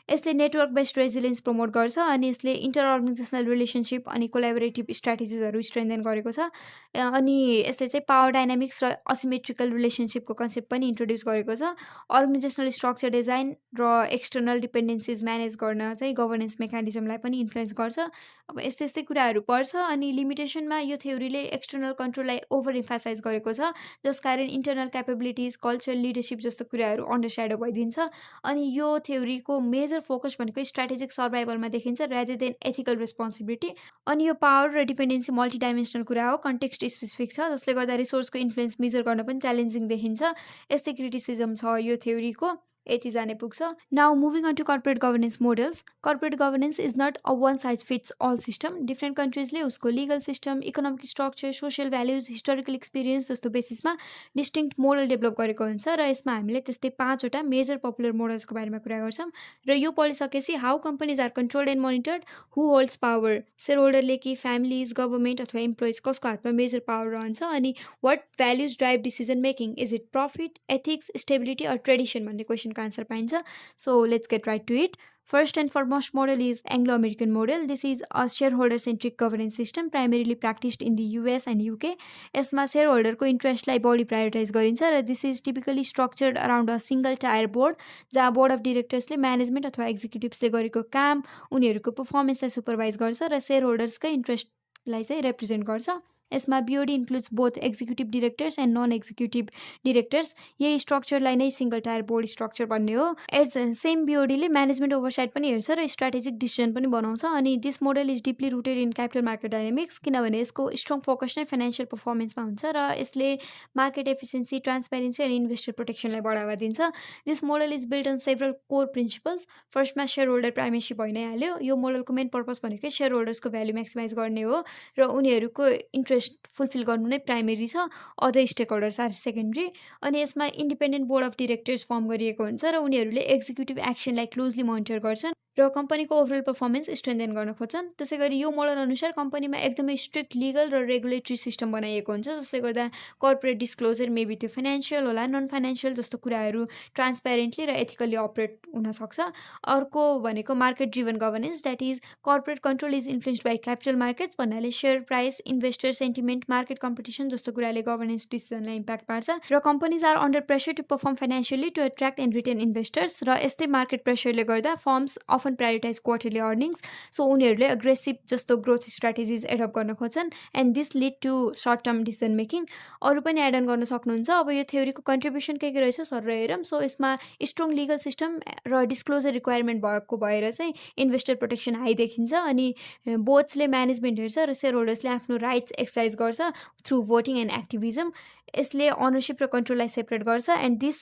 यसले नेटवर्क बेस्ड रेजिलेन्स प्रमोट गर्छ अनि यसले इन्टर अर्गनाइजेसनल रिलेसनसिप अनि कोलाबोरेटिभ स्ट्राटेजिजहरू स्ट्रेन्थेन गरेको छ। अनि यसले चाहिँ पावर डाइनामिक्स र असिमेट्रिकल रिलेसनसिपको कन्सेप्ट पनि इन्ट्रोड्युस गरेको छ। अर्गनाइजेसनल स्ट्रक्चर डिजाइन र एक्सटर्नल डिपेन्डेन्सिज म्यानेज गर्न चाहिँ गभर्नेन्स मेकानिजमलाई पनि इन्फ्लुएन्स गर्छ। अब यस्तै यस्तै कुराहरू पर्छ। अनि लिमिटेसनमा यो थ्योरीले एक्सटर्नल कन्ट्रोललाई ओभर इम्फासाइज गरेको छ, जस कारण इन्टर्नल क्यापेबिलिटिज, कल्चर, लिडरसिप जस्तो कुराहरू अन्डरस्याडो भइदिन्छ। अनि यो थ्योरीको मेजर फोकस भनेको स्ट्राटेजिक सर्भाइभलमा देखिन्छ रादर देन एथिकल रेस्पोन्सिबिलिटी। अनि यो पावर र डिपेन्डेन्सी मल्टिडाइमेन्सनल कुरा हो, कन्टेक्स्ट स्पेसिफिक छ, जसले गर्दा रिसोर्सको इन्फ्लुएन्स मेजर गर्न पनि च्यालेन्जिङ देखिन्छ। यस्तै क्रिटिसिजम छ यो थ्योरीको। यति जाने पुग्छ। Now moving on to corporate governance models. Corporate governance is not a one size fits all system. Different कन्ट्रिजले उसको legal system, economic structure, social values, historical experience जस्तो बेसिसमा डिस्टिङ्क्ट मोडल डेभलप गरेको हुन्छ र यसमा हामीले त्यस्तै 5वटा मेजर पपुलर मोडल्सको बारेमा कुरा गर्छौँ र यो पढिसकेपछि how companies are controlled and monitored, who holds power, सेयर होल्डरले कि फ्यामिलीज, गभर्मेन्ट अथवा इम्प्लोइज कसको हातमा मेजर पावर रहन्छ, अनि what values drive decision making, is it profit, ethics, stability or tradition भन्ने क्वेसनको आन्सर पाइन्छ। So let's get right to it. First and foremost model is Anglo-American model. This is a shareholder-centric governance system primarily practiced in the US and UK. यसमा शेयरहोल्डरको इन्ट्रेस्टलाई बढी prioritise गरिन्छ र this is typically structured around a single tier board, जहाँ board of डिरेक्टर्सले management अथवा एक्जिक्युटिभ्सले गरेको काम, उनीहरूको पर्फर्मेन्सलाई supervise गर्छ र शेयरहोल्डर्सकै इन्ट्रेस्टलाई चाहिँ रिप्रेजेन्ट गर्छ। यसमा BOD includes both executive directors and non executive directors. यही स्ट्रक्चरलाई नै सिङ्गल टायर बोर्ड स्ट्रक्चर भन्ने हो। एज सेम बिओडीले म्यानेजमेन्ट ओभरसाइट पनि हेर्छ र स्ट्राटेजिक डिसिजन पनि बनाउँछ। अनि this model is deeply rooted in capital market dynamics, किनभने यसको स्ट्रङ फोकस नै फाइनेन्सियल पर्फर्मेन्समा हुन्छ र यसले market efficiency, transparency and investor प्रोटेक्सनलाई बढावा दिन्छ। This model is build on several core principles. फर्स्टमा सेयर होल्डर प्राइमेसी भइ नै हाल्यो। यो मोडलको मेन पर्पस भनेकै सेयर होल्डर्सको भ्याल्यु म्याक्सिमाइज गर्ने हो र उनीहरूको इन्ट्रेस्ट फुलफिल गर्नु नै प्राइमेरी छ, other stakeholders are secondary. अनि यसमा independent board of directors firm गरिएको हुन्छ र उनीहरूले एक्जिक्युटिभ एक्सनलाई क्लोजली मोनिटर गर्छन् र कम्पनीको ओभरअल पर्फर्मेन्स स्ट्रेन्थेन गर्न खोज्छन्। त्यसै गरी यो मोडल अनुसार कम्पनीमा एकदमै स्ट्रिक्ट लिगल र रेगुलेटरी सिस्टम बनाइएको हुन्छ, जसले गर्दा कर्पोरेट डिस्क्लोजर मेबी त्यो फाइनेन्सियल होला, नन फाइनेन्सियल जस्तो कुराहरू ट्रान्सप्यारेन्टली र एथिकली अपरेट हुनसक्छ। अर्को भनेको market driven governance, that is corporate control is influenced by capital markets भन्नाले share price, investor sentiment, market competition जस्तो कुराले गभर्नेन्स डिसिजनलाई इम्प्याक्ट पार्छ र companies are under pressure to perform financially to attract and retain investors. र यस्तै market प्रेसरले गर्दा firms often prioritise quarterly earnings, so उनीहरूले एग्रेसिभ जस्तो ग्रोथ स्ट्राटेजिज एडप्ट गर्न खोज्छन् and this lead to short term decision making. अरू पनि एड अन गर्न सक्नुहुन्छ। अब यो थ्योरीको कन्ट्रिब्युसन के रहेछ सर हेरौँ। सो यसमा स्ट्रङ लिगल सिस्टम र डिस्क्लोजर रिक्वायरमेन्ट भएको भएर चाहिँ इन्भेस्टर प्रोटेक्सन हाई देखिन्छ। अनि बोर्ड्सले म्यानेजमेन्ट हेर्छ र सेयर होल्डर्सले आफ्नो राइट्स एक्सर्साइज गर्छ थ्रु भोटिङ एन्ड एक्टिभिजम। यसले अनरसिप र कन्ट्रोललाई सेपरेट गर्छ and this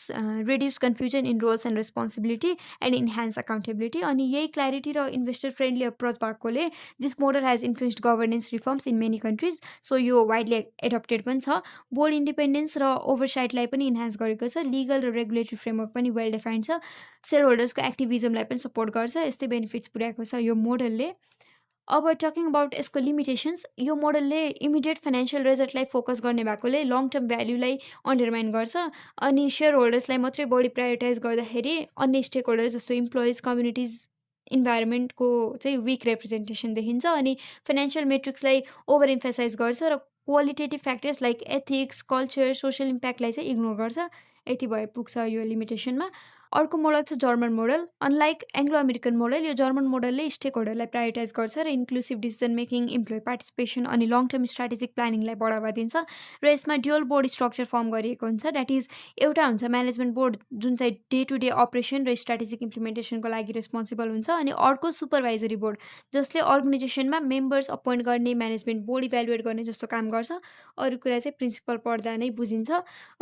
reduce confusion in roles and responsibility and enhance accountability. अनि यही क्ल्यारिटी र इन्भेस्टर फ्रेन्डली अप्रोच भएकोले this model has influenced governance reforms in many countries. So यो widely adopted पनि छ। बोर्ड इन्डिपेन्डेन्स र ओभरसाइटलाई पनि इन्हान्स गरेको छ। लिगल र रेगुलेटरी फ्रेमवर्क पनि वेल डिफाइन्ड छ। सेयर होल्डर्सको एक्टिभिजमलाई पनि सपोर्ट गर्छ। यस्तै बेनिफिट्स पुर्याएको छ यो मोडलले। अब टकिङ अबाउट यसको लिमिटेसन्स, यो मोडलले इमिडिएट फाइनेन्सियल रिजल्टलाई फोकस गर्ने भएकोले लङ टर्म भ्याल्युलाई अन्डरमाइन गर्छ। अनि सेयर होल्डर्सलाई मात्रै बढी प्रायोरिटाइज गर्दाखेरि अन्य स्टेक होल्डर्स जस्तो इम्प्लोइज, कम्युनिटिज, इन्भाइरोमेन्टको चाहिँ विक रिप्रेजेन्टेसन देखिन्छ। अनि फाइनेन्सियल मेट्रिक्सलाई ओभर इम्फेसाइज गर्छ र qualitative factors like ethics, culture, social इम्प्याक्टलाई चाहिँ इग्नोर गर्छ। यति भए पुग्छ यो लिमिटेसनमा। अर्को मोडल छ German model. Unlike Anglo American model, यो जर्मन मोडलले स्टेक होल्डरलाई प्रायोरिटाइज गर्छ र inclusive decision making, employee participation अनि लङ टर्म स्ट्राटेजिक प्लानिङलाई बढावा दिन्छ। र यसमा ड्युअल बोर्ड स्ट्रक्चर फर्म गरिएको हुन्छ। द्याट इज एउटा हुन्छ म्यानेजमेन्ट बोर्ड जुन चाहिँ डे टु डे अपरेसन र स्ट्राटेजिक इम्प्लिमेन्टेसनको लागि रेस्पोन्सिबल हुन्छ। अनि अर्को सुपरभाइजरी बोर्ड जसले अर्गनाइजेसनमा मेम्बर्स अपोइन्ट गर्ने, म्यानेजमेन्ट बोर्ड इभ्यालुएट गर्ने जस्तो काम गर्छ। अरू कुरा चाहिँ प्रिन्सिपल पढ्दा नै बुझिन्छ।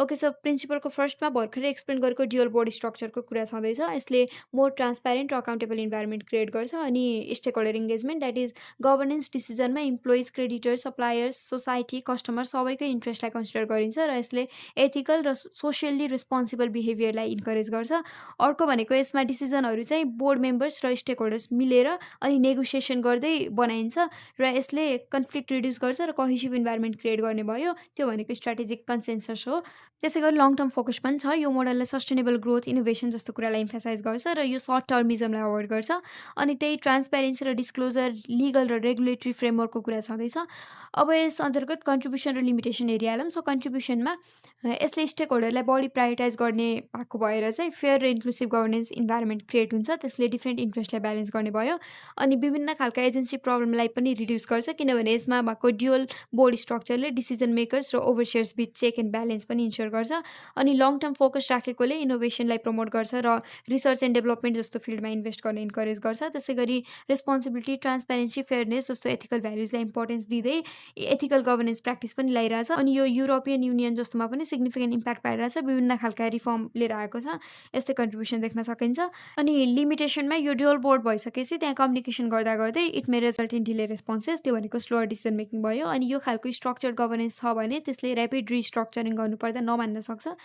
ओके, सो प्रिन्सिपलको फर्स्टमा भर्खरै एक्सप्लेन गरेको ड्युअल बोर्ड स्ट्रक्चरको कुरा छँदैछ। यसले मोर ट्रान्सप्यारेन्ट र अकाउन्टेबल इन्भाइरोमेन्ट क्रिएट गर्छ। अनि stakeholder engagement, that is governance डिसिजनमा employees, creditors, suppliers, society, customer सबैकै इन्ट्रेस्टलाई कन्सिडर गरिन्छ र यसले एथिकल र सोसियल्ली रेस्पोन्सिबल बिहेभियरलाई इन्करेज गर्छ। अर्को भनेको यसमा डिसिजनहरू चाहिँ बोर्ड मेम्बर्स र स्टेक होल्डर्स मिलेर अनि नेगोसिएसन गर्दै बनाइन्छ र यसले कन्फ्लिक्ट रिड्युस गर्छ र कोहेसिभ इन्भाइरोमेन्ट क्रिएट गर्ने भयो। त्यो भनेको स्ट्राटेजिक कन्सेन्सस हो। त्यसै गरी लङ टर्म फोकस पनि छ। यो मोडलले सस्टेनेबल ग्रोथ, इनोभेसन जस्तो कुरालाई इम्फेसाइज गर्छ र यो सर्ट टर्मिजमलाई अभोइड गर्छ। अनि त्यही ट्रान्सप्यारेन्सी र डिस्क्लोजर, लिगल र रेगुलेटरी फ्रेमवर्कको कुरा छँदैछ। अब यस अन्तर्गत कन्ट्रिब्युसन र लिमिटेसन हेरिहालौँ। सो कन्ट्रिब्युसनमा यसले स्टेक होल्डरलाई बढी प्रायोरिटाइज गर्ने भएको भएर चाहिँ फेयर र इन्क्लुसिभ गभर्नेन्स इन्भाइरोमेन्ट क्रिएट हुन्छ। त्यसले डिफ्रेन्ट इन्ट्रेस्टलाई ब्यालेन्स गर्ने भयो। अनि विभिन्न खालका एजेन्सी प्रब्लमलाई पनि रिड्युस गर्छ, किनभने यसमा भएको ड्युअल बोर्ड स्ट्रक्चरले डिसिजन मेकर्स र ओभरसियर्स बिच चेक एन्ड ब्यालेन्स पनि इन्स्योर गर्छ। अनि लङ टर्म फोकस राखेकोले इनोभेसनलाई प्रमोट गर्छ र रिसर्च एन्ड डेभलपमेन्ट जस्तो फिल्डमा इन्भेस्ट गर्न इन्करेज गर्छ। त्यसै गरी रेस्पोन्सिबिलिटी, ट्रान्सपेरेन्सी, फेयरनेस जस्तो एथिकल भ्याल्युजलाई इम्पोर्टेन्स दिँदै एथिकल गभर्नेन्स प्र्याक्टिस पनि ल्याइरहेछ। अनि यो युरोपियन युनियन जस्तोमा पनि सिग्निफिकेन्ट इम्प्याक्ट पारिरहेछ, विभिन्न खालका रिफर्म लिएर आएको छ। यस्तै कन्ट्रिब्युसन देख्न सकिन्छ। अनि लिमिटेसनमा यो ड्युअल बोर्ड भइसकेपछि त्यहाँ कम्युनिकेसन गर्दा गर्दै it may result in delay responses, त्यो भनेको स्लोअर डिसिजन मेकिङ भयो। अनि यो खालको स्ट्रक्चर गभर्नेन्स छ भने त्यसले ऱ्यापिड रिस्ट्रक्चरिङ गर्नुपर्दा नमान्न सक्छ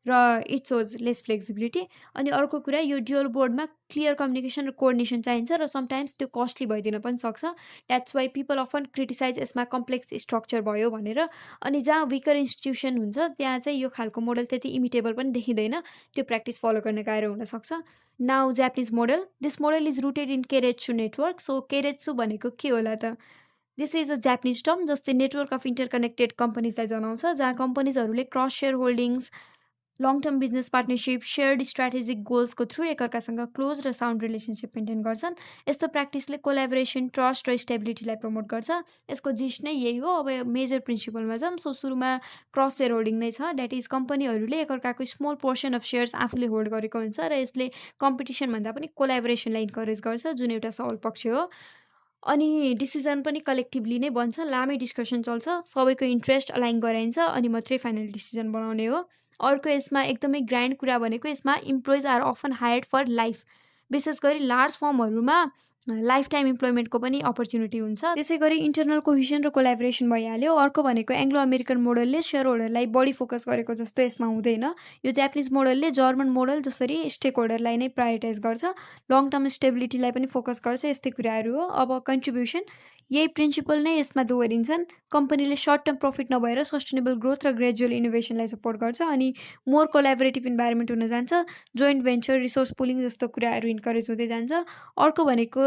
र इट सोज लेस फ्लेक्सिबिलिटी। अनि अर्को कुरा, यो ड्युअल बोर्डमा क्लियर कम्युनिकेसन र कोअर्डिनेसन चाहिन्छ र समटाइम्स त्यो कस्टली भइदिन पनि सक्छ। That's why people often criticise यसमा कम्प्लेक्स स्ट्रक्चर भयो भनेर। अनि जहाँ विकर इन्स्टिट्युसन हुन्छ त्यहाँ चाहिँ यो खालको मोडल त्यति इमिटेबल पनि देखिँदैन, त्यो प्र्याक्टिस फलो गर्न गाह्रो हुनसक्छ। Now Japanese model, this model is rooted in keiretsu network. So keiretsu भनेको के होला त? This is a Japanese term जसले नेटवर्क अफ इन्टरकनेक्टेड कम्पनीजलाई जनाउँछ, जहाँ कम्पनीजहरूले cross shareholdings, long term business partnership, shared strategic गोल्सको थ्रु एकअर्कासँग क्लोज र साउन्ड रिलेसनसिप मेन्टेन गर्छन्। यस्तो प्र्याक्टिसले कोलाबोरेसन, ट्रस्ट र स्टेबिलिटीलाई प्रमोट गर्छ। यसको जिस्ट नै यही हो। अब मेजर प्रिन्सिपलमा जाऊँ। सो सुरुमा क्रस सेयर होल्डिङ नै छ। द्याट इज कम्पनीहरूले एकअर्काको स्मल पोर्सन अफ सेयर्स आफूले होल्ड गरेको हुन्छ र यसले कम्पिटिसनभन्दा पनि कोलाबोरेसनलाई इन्करेज गर्छ, जुन एउटा सबल पक्ष हो। अनि डिसिजन पनि कलेक्टिभली नै बन्छ, लामै डिस्कसन चल्छ, सबैको इन्ट्रेस्ट अलाइन गराइन्छ अनि मात्रै फाइनल डिसिजन बनाउने हो। अर्को यसमा एकदमै ग्रान्ड कुरा भनेको यसमा employees are often hired for life. विशेष गरी लार्ज फर्महरूमा लाइफ टाइम इम्प्लोइमेन्टको पनि अपर्च्युनिटी हुन्छ। त्यसै गरी इन्टरनल कोहिसन र कोलाबोरेसन भइहाल्यो। अर्को भनेको एङ्ग्लो अमेरिकन मोडलले सेयर होल्डरलाई बढी फोकस गरेको जस्तो यसमा हुँदैन। यो जापानिज मोडलले जर्मन मोडल जसरी स्टेक होल्डरलाई नै प्रायोरिटाइज गर्छ, लङ टर्म स्टेबिलिटीलाई पनि फोकस गर्छ। यस्तै कुराहरू हो। अब कन्ट्रिब्युसन, यही प्रिन्सिपल नै यसमा दोहोरिन्छन्। कम्पनीले सर्ट टर्म प्रफिट नभएर सस्टेनेबल ग्रोथ र ग्रेजुअल इनोभेसनलाई सपोर्ट गर्छ अनि मोर कोलाबोरेटिभ इन्भाइरोमेन्ट हुन जान्छ। जोइन्ट भेन्चर, रिसोर्स पुलिङ जस्तो कुराहरू इन्करेज हुँदै जान्छ। अर्को भनेको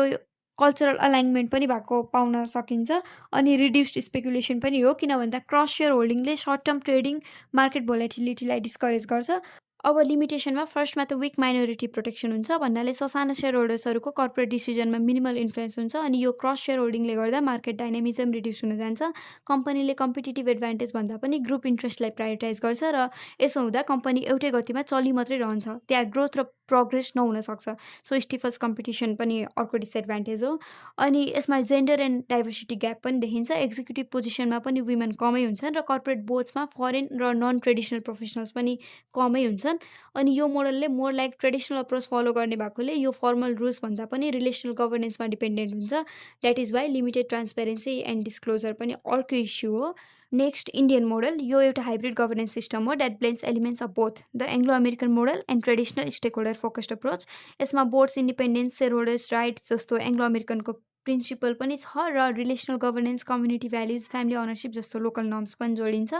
कल्चरल अलाइनमेन्ट पनि भएको पाउन सकिन्छ। अनि रिड्युस्ड स्पेकुलेसन पनि हो, किन भन्दा क्रस सेयर होल्डिङले सर्ट टर्म ट्रेडिङ, मार्केट भोलाटिलिटीलाई डिस्करेज गर्छ। अब लिमिटेसनमा फर्स्टमा त विक माइनोरिटी प्रोटेक्सन हुन्छ, भन्नाले ससाना सेयर होल्डर्सहरूको कर्पोरेट डिसिजनमा मिनिमल इन्फ्लुएन्स हुन्छ। अनि यो क्रस सेयर होल्डिङले गर्दा मार्केट डाइनामिजम रिड्युस हुन जान्छ। कम्पनीले कम्पिटिटिभ एडभान्टेज भन्दा पनि ग्रुप इन्ट्रेस्टलाई प्रायोरिटाइज गर्छ र यसो हुँदा कम्पनी एउटै गतिमा चलि मात्रै रहन्छ, त्यहाँ ग्रोथ र प्रोग्रेस नहुन सक्छ। सो स्टिफस कम्पिटिसन पनि अर्को डिसएडभान्टेज हो। अनि यसमा जेन्डर एन्ड डाइभर्सिटी ग्याप पनि देखिन्छ। एक्जिक्युटिभ पोजिसनमा पनि वुमेन कमै हुन्छन् र कर्पोरेट बोर्ड्समा फरेन र नन ट्रेडिसनल प्रोफेसनल्स पनि कमै हुन्छन्। अनि यो मोडलले more like traditional approach follow गर्ने भएकोले यो फर्मल रुल्स भन्दा पनि रिलेसनल गभर्नेन्समा डिपेन्डेन्ट हुन्छ। That is why limited transparency and disclosure पनि अर्को इस्यु हो। नेक्स्ट, इन्डियन मोडल, यो एउटा हाइब्रिड गभर्नेन्स सिस्टम हो that blends elements of both the Anglo American model and traditional stakeholder focused approach. यसमा boards independence, share holders rights जस्तो Anglo अमेरिकनको principal पनि छ र relational governance, community values, family ownership जस्तो local norms पनि जोडिन्छ।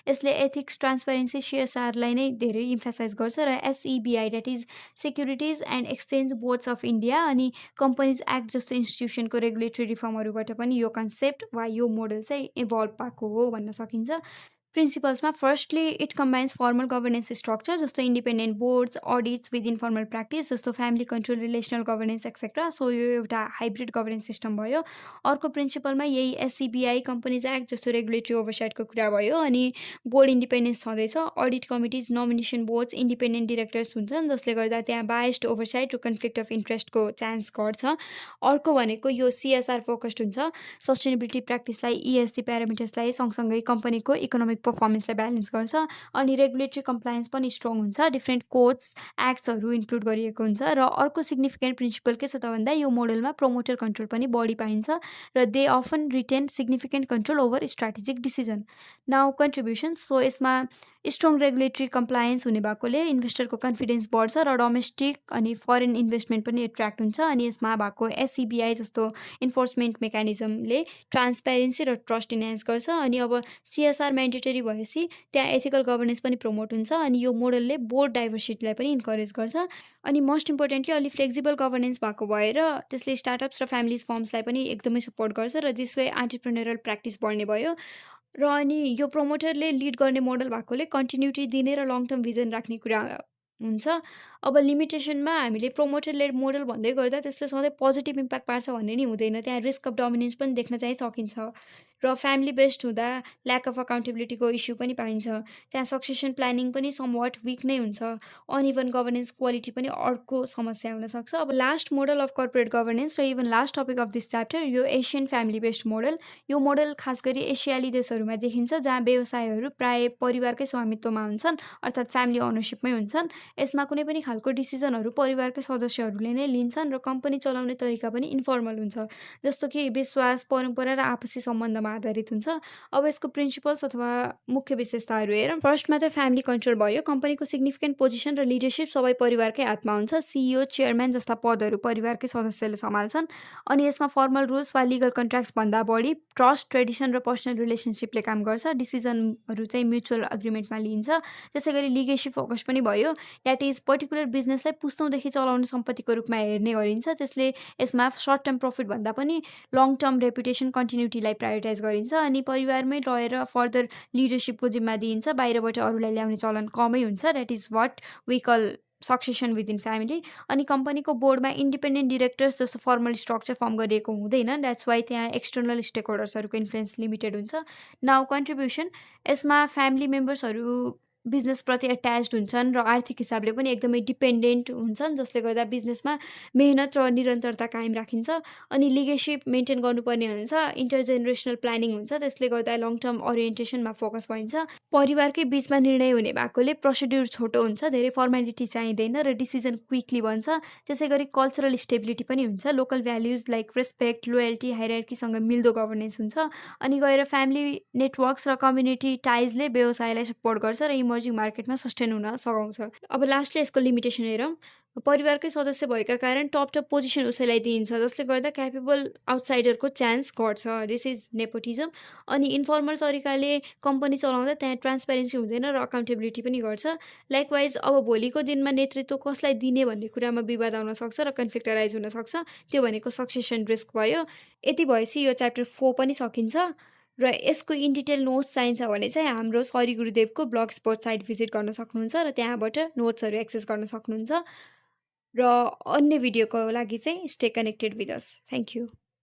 यसले एथिक्स, ट्रान्सपेरेन्सी, सिएसआरलाई नै धेरै इम्फेसाइज गर्छ र SEBI that is securities and exchange boards of India अनि कम्पनीज एक्ट जस्तो इन्स्टिट्युसनको रेगुलेटरी रिफर्महरूबाट पनि यो कन्सेप्ट वा यो मोडल चाहिँ इभल्भ भएको हो भन्न सकिन्छ। प्रिन्सिपल्समा firstly it combines formal governance structure जस्तो independent boards, audits with informal practice जस्तो family control, relational governance etcetera. So यो एउटा हाइब्रिड गभर्नेन्स सिस्टम भयो। अर्को प्रिन्सिपलमा यही एसइबिआई, कम्पनीज एक्ट जस्तो रेगुलेटरी ओभरसाइटको कुरा भयो। अनि बोर्ड इन्डिपेन्डेन्स छँदैछ। Audit committees, nomination boards, independent directors हुन्छन् जसले गर्दा त्यहाँ बायस्ड ओभरसाइट र कन्फ्लिक्ट अफ इन्ट्रेस्टको चान्स घट्छ। अर्को भनेको यो सिएसआर फोकस्ड हुन्छ। सस्टेनेबिलिटी प्र्याक्टिसलाई, इएसजी प्यारामिटर्सलाई सँगसँगै कम्पनीको इकोनोमिक पर्फर्मेन्सलाई ब्यालेन्स गर्छ। अनि रेगुलेटरी कम्प्लायन्स पनि स्ट्रङ हुन्छ, डिफ्रेन्ट कोड्स, एक्ट्सहरू इन्क्लुड गरिएको हुन्छ। र अर्को सिग्निफिकेन्ट प्रिन्सिपल के छ त भन्दा यो मोडलमा प्रोमोटर कन्ट्रोल पनि बढी पाइन्छ र they often retain significant control over strategic decision. Now contribution, so यसमा स्ट्रङ रेगुलेटरी कम्प्लायन्स हुने भएकोले इन्भेस्टरको कन्फिडेन्स बढ्छ र डोमेस्टिक अनि फरेन इन्भेस्टमेन्ट पनि एट्र्याक्ट हुन्छ। अनि यसमा भएको एसइबिआई जस्तो इन्फोर्समेन्ट मेकानिजमले ट्रान्सपेरेन्सी र ट्रस्ट इन्हान्स गर्छ। अनि अब सिएसआर म्यान्डेटरी भएपछि त्यहाँ एथिकल गभर्नेन्स पनि प्रमोट हुन्छ। अनि यो मोडलले बोर्ड डाइभर्सिटीलाई पनि इन्करेज गर्छ। अनि मोस्ट इम्पोर्टेन्टली अलि फ्लेक्सिबल गभर्नेन्स भएको भएर त्यसले स्टार्टअप्स र फ्यामिलीज फर्म्सलाई पनि एकदमै सपोर्ट गर्छ र दिस वे एन्टरप्रेन्योरल प्र्याक्टिस बढ्ने भयो। र अनि यो प्रमोटरले लिड गर्ने मोडल भएकोले कन्टिन्युटी दिने र लङ टर्म भिजन राख्ने कुरा हुन्छ। अब लिमिटेसनमा हामीले प्रमोटर लेड मोडल भन्दै गर्दा त्यसले सधैँ पोजिटिभ इम्प्याक्ट पार्छ भन्ने नि हुँदैन, त्यहाँ रिस्क अफ डोमिनेन्स पनि देख्न चाहिँ सकिन्छ। र फ्यामिली बेस्ड हुँदा ल्याक अफ अकाउन्टेबिलिटीको इस्यु पनि पाइन्छ। त्यहाँ सक्सेसन प्लानिङ पनि समवट विक नै हुन्छ। अनइभन गभर्नेन्स क्वालिटी पनि अर्को समस्या हुनसक्छ। अब last model of corporate governance र even last topic of this chapter यो एसियन फ्यामिली बेस्ड मोडल। यो मोडल खास गरी एसियाली देशहरूमा देखिन्छ जहाँ व्यवसायहरू प्राय परिवारकै स्वामित्वमा हुन्छन्, अर्थात् फ्यामिली ओनरसिपमै हुन्छन्। यसमा कुनै पनि खालको डिसिजनहरू परिवारकै सदस्यहरूले नै लिन्छन् र कम्पनी चलाउने तरिका पनि इन्फर्मल हुन्छ, जस्तो कि विश्वास, परम्परा र आपसी सम्बन्धमा आधारित हुन्छ। अब यसको प्रिन्सिपल्स अथवा मुख्य विशेषताहरू हेरौँ। फर्स्टमा त फ्यामिली कन्ट्रोल भयो। कम्पनीको सिग्निफिकेन्ट पोजिसन र लिडरसिप सबै परिवारकै हातमा हुन्छ। सिइओ, चेयरम्यान जस्ता पदहरू परिवारकै सदस्यले सम्हाल्छन्। अनि यसमा फर्मल रुल्स वा लिगल कन्ट्र्याक्ट्स भन्दा बढी ट्रस्ट, ट्रेडिसन र पर्सनल रिलेसनसिपले काम गर्छ। डिसिजनहरू चाहिँ म्युचुअल एग्रिमेन्टमा लिइन्छ। त्यसै गरी लिगेसी फोकस पनि भयो। द्याट इज पर्टिकुलर बिजनेसलाई पुस्तौँदेखि चलाउने सम्पत्तिको रूपमा हेर्ने गरिन्छ। त्यसले यसमा सर्ट टर्म प्रफिट भन्दा पनि लङ टर्म रेपुटेसन कन्टिन्युटीलाई प्रायोरिटाइज गरिन्छ। अनि परिवारमै रहेर फर्दर लिडरसिपको जिम्मा दिइन्छ। बाहिरबाट अरूलाई ल्याउने चलन कमै हुन्छ। That is what we call succession within family. अनि कम्पनीको बोर्डमा इन्डिपेन्डेन्ट डिरेक्टर्स जस्तो फर्मल स्ट्रक्चर फर्म गरिएको हुँदैन। द्याट्स वाइ त्यहाँ एक्सटर्नल स्टेक होल्डर्सहरूको इन्फ्लुएन्स लिमिटेड हुन्छ। नाउ कन्ट्रिब्युसन, यसमा फ्यामिली मेम्बर्सहरू बिजनेसप्रति एट्याच्ड हुन्छन् र आर्थिक हिसाबले पनि एकदमै डिपेन्डेन्ट हुन्छन्, जसले गर्दा बिजनेसमा मेहनत र निरन्तरता कायम राखिन्छ। अनि लिगेसी मेन्टेन गर्नुपर्ने हुन्छ। इन्टरजेनेरेसनल प्लानिङ हुन्छ, त्यसले गर्दा लङ टर्म ओरिएन्टेसनमा फोकस भइन्छ। परिवारकै बिचमा निर्णय हुने भएकोले प्रोसिड्युर छोटो हुन्छ, धेरै फर्मालिटी चाहिँदैन र डिसिजन क्विकली बन्छ। त्यसै गरी कल्चरल स्टेबिलिटी पनि हुन्छ। Local values like respect, loyalty, हायरार्कीसँग मिल्दो गभर्नेन्स हुन्छ। अनि गएर फ्यामिली नेटवर्क्स र कम्युनिटी टाइजले व्यवसायलाई सपोर्ट गर्छ र इमर्जिङ मार्केटमा सस्टेन हुन सघाउँछ। अब लास्टले यसको लिमिटेसन हेरौँ। परिवारकै सदस्य भएका कारण टप पोजिसन उसैलाई दिइन्छ, जसले गर्दा क्यापेबल आउटसाइडरको चान्स घट्छ। This is nepotism. अनि इन्फर्मल तरिकाले कम्पनी चलाउँदा त्यहाँ ट्रान्सपेरेन्सी हुँदैन र अकाउन्टेबिलिटी पनि गर्छ। लाइकवाइज अब भोलिको दिनमा नेतृत्व कसलाई दिने भन्ने कुरामा विवाद आउन सक्छ र कन्फ्लिक्ट अराइज हुनसक्छ। त्यो भनेको सक्सेसन रिस्क भयो। यति भएपछि यो च्याप्टर 4 पनि सकिन्छ। र यसको इन डिटेल नोट्स चाहिन्छ भने चाहिँ हाम्रो सरी गुरुदेवको ब्लग स्पोर्ट साइट भिजिट गर्न सक्नुहुन्छ र त्यहाँबाट नोट्सहरू एक्सेस गर्न सक्नुहुन्छ। र अन्य भिडियोको लागि चाहिँ stay connected with us. Thank you.